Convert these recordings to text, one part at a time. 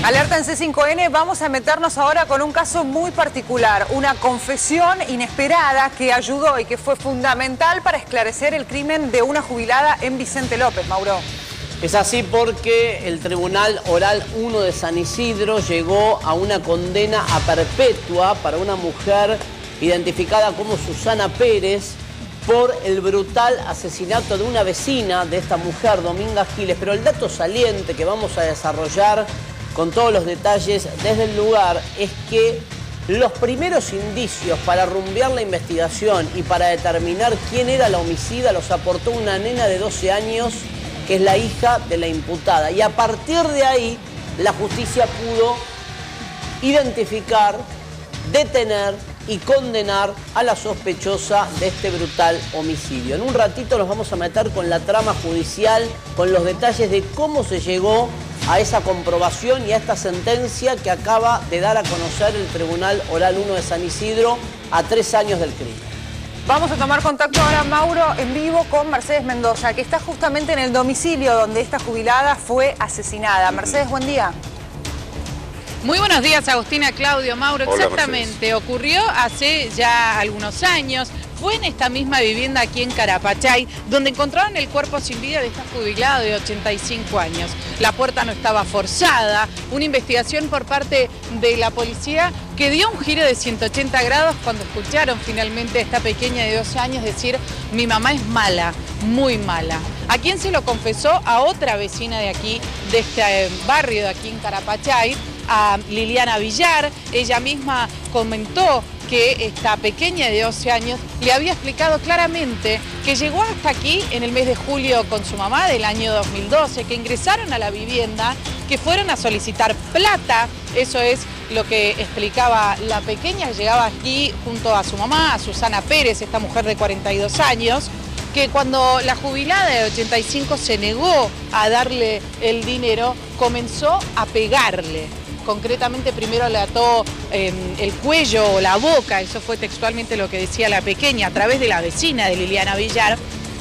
Alerta en C5N, vamos a meternos ahora con un caso muy particular, una confesión inesperada que ayudó y que fue fundamental para esclarecer el crimen de una jubilada en Vicente López, Mauro. Es así porque el Tribunal Oral 1 de San Isidro llegó a una condena a perpetua para una mujer identificada como Susana Pérez por el brutal asesinato de una vecina de esta mujer, Dominga Giles. Pero el dato saliente que vamos a desarrollar con todos los detalles desde el lugar es que los primeros indicios para rumbear la investigación y para determinar quién era la homicida los aportó una nena de 12 años que es la hija de la imputada. Y a partir de ahí la justicia pudo identificar, detener y condenar a la sospechosa de este brutal homicidio. En un ratito nos vamos a meter con la trama judicial, con los detalles de cómo se llegó a esa comprobación y a esta sentencia que acaba de dar a conocer el Tribunal Oral 1 de San Isidro a 3 años del crimen. Vamos a tomar contacto ahora, Mauro, en vivo con Mercedes Mendoza, que está justamente en el domicilio donde esta jubilada fue asesinada. Mercedes, buen día. Muy buenos días, Agustina, Claudio, Mauro. Hola, exactamente, ocurrió hace ya algunos años. Fue en esta misma vivienda aquí en Carapachay, donde encontraron el cuerpo sin vida de esta jubilada de 85 años. La puerta no estaba forzada, una investigación por parte de la policía que dio un giro de 180 grados cuando escucharon finalmente a esta pequeña de 12 años decir: mi mamá es mala, muy mala. ¿A quién se lo confesó? A otra vecina de aquí, de este barrio de aquí en Carapachay, a Liliana Villar. Ella misma comentó que esta pequeña de 12 años le había explicado claramente que llegó hasta aquí en el mes de julio con su mamá del año 2012, que ingresaron a la vivienda, que fueron a solicitar plata. Eso es lo que explicaba la pequeña. Llegaba aquí junto a su mamá, a Susana Pérez, esta mujer de 42 años, que cuando la jubilada de 85 se negó a darle el dinero, comenzó a pegarle. Concretamente primero le ató el cuello o la boca, eso fue textualmente lo que decía la pequeña, a través de la vecina de Liliana Villar,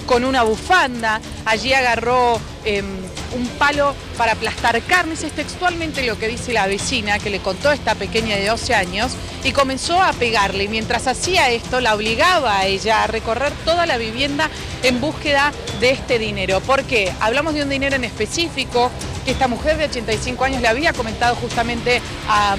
con una bufanda. Allí agarró un palo para aplastar carnes, es textualmente lo que dice la vecina, que le contó a esta pequeña de 12 años, y comenzó a pegarle. Mientras hacía esto, la obligaba a ella a recorrer toda la vivienda en búsqueda de este dinero. ¿Por qué? Hablamos de un dinero en específico que esta mujer de 85 años le había comentado justamente a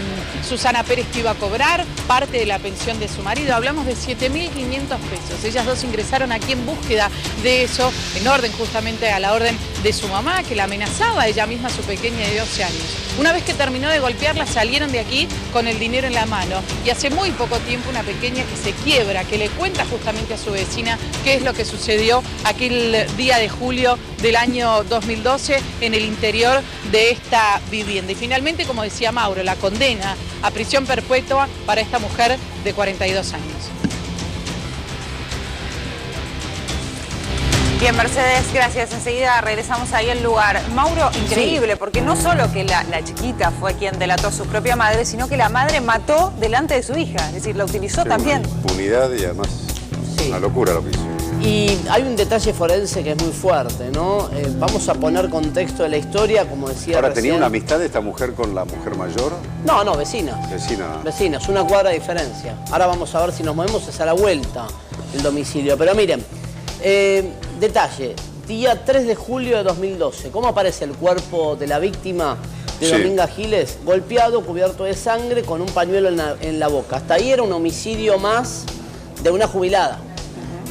Susana Pérez que iba a cobrar parte de la pensión de su marido. Hablamos de 7.500 pesos. Ellas dos ingresaron aquí en búsqueda de eso, en orden justamente a la orden de su mamá, que la amenazaba ella misma, a su pequeña de 12 años. Una vez que terminó de golpearla, salieron de aquí con el dinero en la mano. Y hace muy poco tiempo una pequeña que se quiebra, que le cuenta justamente a su vecina qué es lo que sucedió aquel día de julio del año 2012 en el interior de esta vivienda. Y finalmente, como decía Mauro, la condena a prisión perpetua para esta mujer de 42 años. Bien, Mercedes, gracias. Enseguida regresamos ahí al lugar. Mauro, increíble, porque no solo que la chiquita fue quien delató a su propia madre, sino que la madre mató delante de su hija, es decir, la utilizó también. Impunidad y además una locura lo que hizo. Y hay un detalle forense que es muy fuerte, ¿no? Vamos a poner contexto de la historia, como decía Ahora, recién. ¿tenía una amistad esta mujer con la mujer mayor? No, vecina. Vecina. Vecina, es una cuadra de diferencia. Ahora vamos a ver si nos movemos, es a la vuelta el domicilio. Pero miren, detalle, día 3 de julio de 2012, ¿cómo aparece el cuerpo de la víctima de Dominga Giles? Golpeado, cubierto de sangre, con un pañuelo en la boca. Hasta ahí era un homicidio más de una jubilada.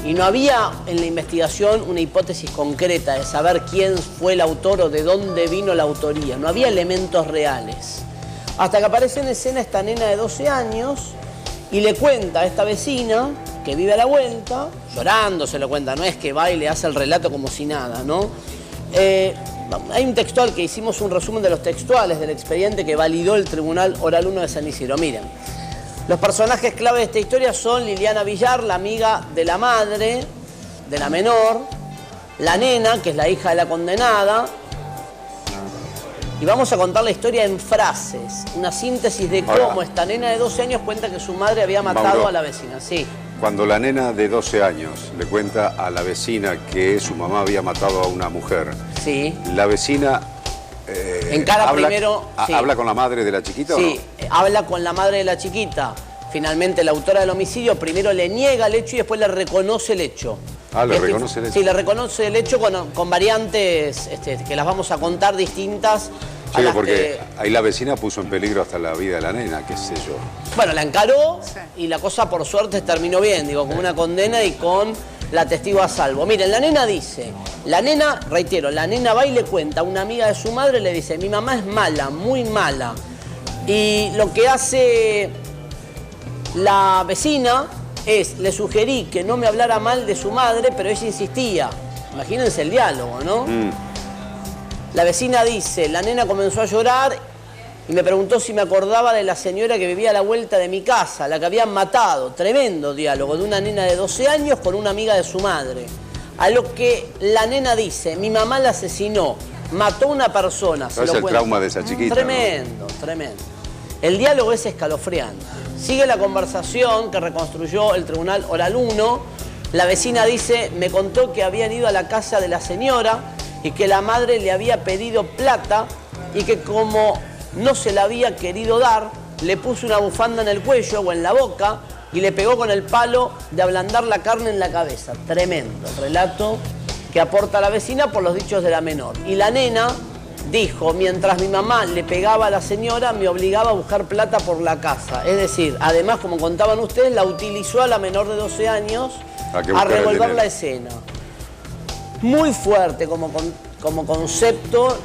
Y no había en la investigación una hipótesis concreta de saber quién fue el autor o de dónde vino la autoría. No había elementos reales. Hasta que aparece en escena esta nena de 12 años y le cuenta a esta vecina que vive a la vuelta, llorando se lo cuenta, no es que va y le hace el relato como si nada, ¿no? Hay un textual que hicimos un resumen de los textuales del expediente que validó el Tribunal Oral 1 de San Isidro. Miren, los personajes clave de esta historia son Liliana Villar, la amiga de la madre, de la menor, la nena, que es la hija de la condenada, y vamos a contar la historia en frases, una síntesis de cómo esta nena de 12 años cuenta que su madre había matado a la vecina. Sí. Cuando la nena de 12 años le cuenta a la vecina que su mamá había matado a una mujer, sí, la vecina Encara primero... sí. ¿Habla con la madre de la chiquita o no? Sí, habla con la madre de la chiquita. Finalmente, la autora del homicidio primero le niega el hecho y después le reconoce el hecho. Ah, ¿le reconoce el hecho? Sí, le reconoce el hecho con variantes que las vamos a contar distintas. Sí, porque ahí la vecina puso en peligro hasta la vida de la nena, qué sé yo. Bueno, la encaró y la cosa por suerte terminó bien, digo, con una condena y con la testigo a salvo. Miren, la nena dice, reitero, la nena va y le cuenta a una amiga de su madre, le dice, mi mamá es mala, muy mala. Y lo que hace la vecina es, le sugerí que no me hablara mal de su madre, pero ella insistía. Imagínense el diálogo, ¿no? La vecina dice, la nena comenzó a llorar y me preguntó si me acordaba de la señora que vivía a la vuelta de mi casa, la que habían matado. Tremendo diálogo de una nena de 12 años con una amiga de su madre. A lo que la nena dice, mi mamá la asesinó, mató a una persona. ¿Cuál es el trauma de esa chiquita? Tremendo, ¿no? Tremendo. El diálogo es escalofriante. Sigue la conversación que reconstruyó el Tribunal Oral 1. La vecina dice, me contó que habían ido a la casa de la señora y que la madre le había pedido plata y que como no se la había querido dar, le puso una bufanda en el cuello o en la boca y le pegó con el palo de ablandar la carne en la cabeza. Tremendo relato que aporta la vecina por los dichos de la menor. Y la nena dijo, mientras mi mamá le pegaba a la señora, me obligaba a buscar plata por la casa. Es decir, además, como contaban ustedes, la utilizó a la menor de 12 años a revolver la escena. Muy fuerte como concepto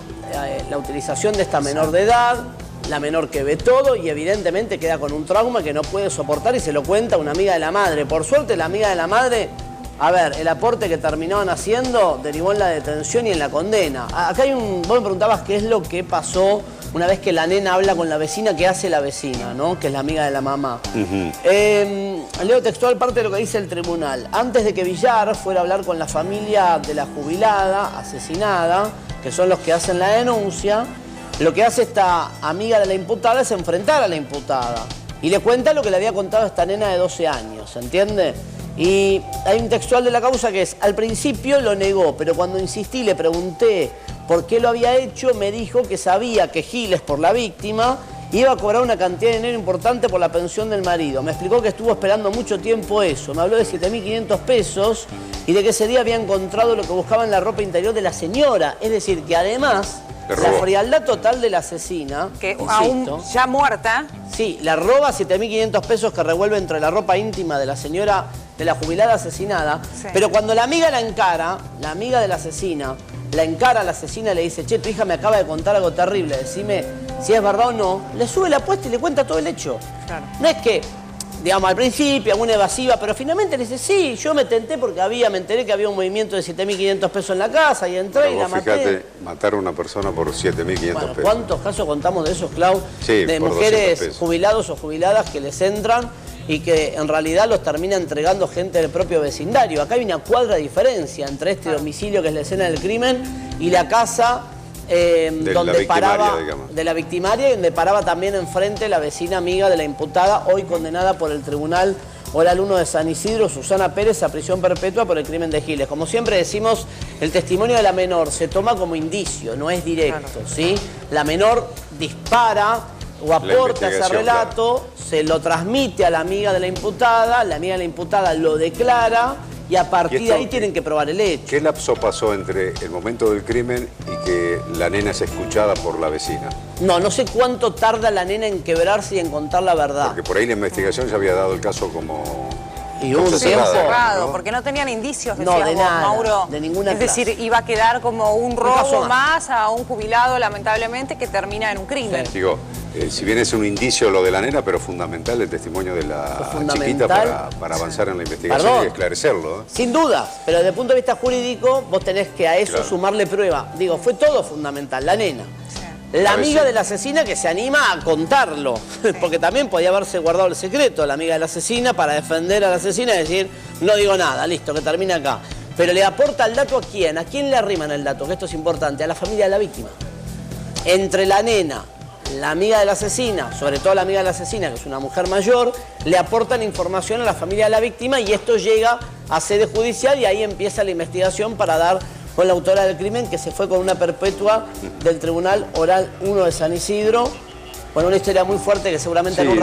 la utilización de esta menor de edad, la menor que ve todo y evidentemente queda con un trauma que no puede soportar y se lo cuenta una amiga de la madre. Por suerte la amiga de la madre, a ver, el aporte que terminaban haciendo derivó en la detención y en la condena. Acá hay vos me preguntabas qué es lo que pasó una vez que la nena habla con la vecina, ¿qué hace la vecina, no? Que es la amiga de la mamá. Leo textual parte de lo que dice el tribunal. Antes de que Villar fuera a hablar con la familia de la jubilada asesinada, que son los que hacen la denuncia, lo que hace esta amiga de la imputada es enfrentar a la imputada. Y le cuenta lo que le había contado a esta nena de 12 años, ¿se entiende? Y hay un textual de la causa que es, al principio lo negó, pero cuando insistí le pregunté por qué lo había hecho, me dijo que sabía que Giles, por la víctima, iba a cobrar una cantidad de dinero importante por la pensión del marido. Me explicó que estuvo esperando mucho tiempo eso. Me habló de 7.500 pesos y de que ese día había encontrado lo que buscaba en la ropa interior de la señora. Es decir, que además, la frialdad total de la asesina, que insisto, aún ya muerta, sí, le roba 7.500 pesos que revuelve entre la ropa íntima de la señora, de la jubilada asesinada, sí. Pero cuando la amiga la encara, la amiga de la asesina, la encara a la asesina y le dice, che, tu hija me acaba de contar algo terrible, decime si es verdad o no, le sube la apuesta y le cuenta todo el hecho. Claro. No es que, digamos, al principio, alguna evasiva, pero finalmente le dice, sí, yo me tenté porque me enteré que había un movimiento de 7.500 pesos en la casa y entré y la maté. Fíjate, matar a una persona por 7.500 pesos. ¿Cuántos casos contamos de esos, Clau? Sí, de mujeres jubilados o jubiladas que les entran y que en realidad los termina entregando gente del propio vecindario. Acá hay una cuadra de diferencia entre este domicilio que es la escena del crimen y la casa donde paraba de la victimaria y donde paraba también enfrente la vecina amiga de la imputada, hoy condenada por el Tribunal Oral 1 de San Isidro, Susana Pérez, a prisión perpetua por el crimen de Giles. Como siempre decimos, el testimonio de la menor se toma como indicio, no es directo, ¿sí? La menor dispara o aporta ese relato, se lo transmite a la amiga de la imputada lo declara y a partir de ahí tienen que probar el hecho. ¿Qué lapso pasó entre el momento del crimen y que la nena es escuchada por la vecina? No sé cuánto tarda la nena en quebrarse y en contar la verdad. Porque por ahí la investigación ya había dado el caso como... Y un tiempo cerrado, ¿no? Porque no tenían indicios, decías de vos, nada, Mauro. de ninguna Es decir, iba a quedar como un robo más a un jubilado, lamentablemente, que termina en un crimen. Sí. Digo, si bien es un indicio lo de la nena, pero fundamental el testimonio de la chiquita para avanzar en la investigación y esclarecerlo, ¿eh? Sin duda, pero desde el punto de vista jurídico, vos tenés que a eso sumarle prueba. Digo, fue todo fundamental, la nena. La amiga de la asesina que se anima a contarlo, porque también podía haberse guardado el secreto la amiga de la asesina para defender a la asesina y decir, no digo nada, listo, que termine acá. Pero le aporta el dato ¿a quién? ¿A quién le arriman el dato? Que esto es importante, a la familia de la víctima. Entre la nena, la amiga de la asesina, sobre todo la amiga de la asesina, que es una mujer mayor, le aportan información a la familia de la víctima y esto llega a sede judicial y ahí empieza la investigación para dar con la autora del crimen, que se fue con una perpetua del Tribunal Oral 1 de San Isidro. Bueno, una historia muy fuerte que seguramente en un rato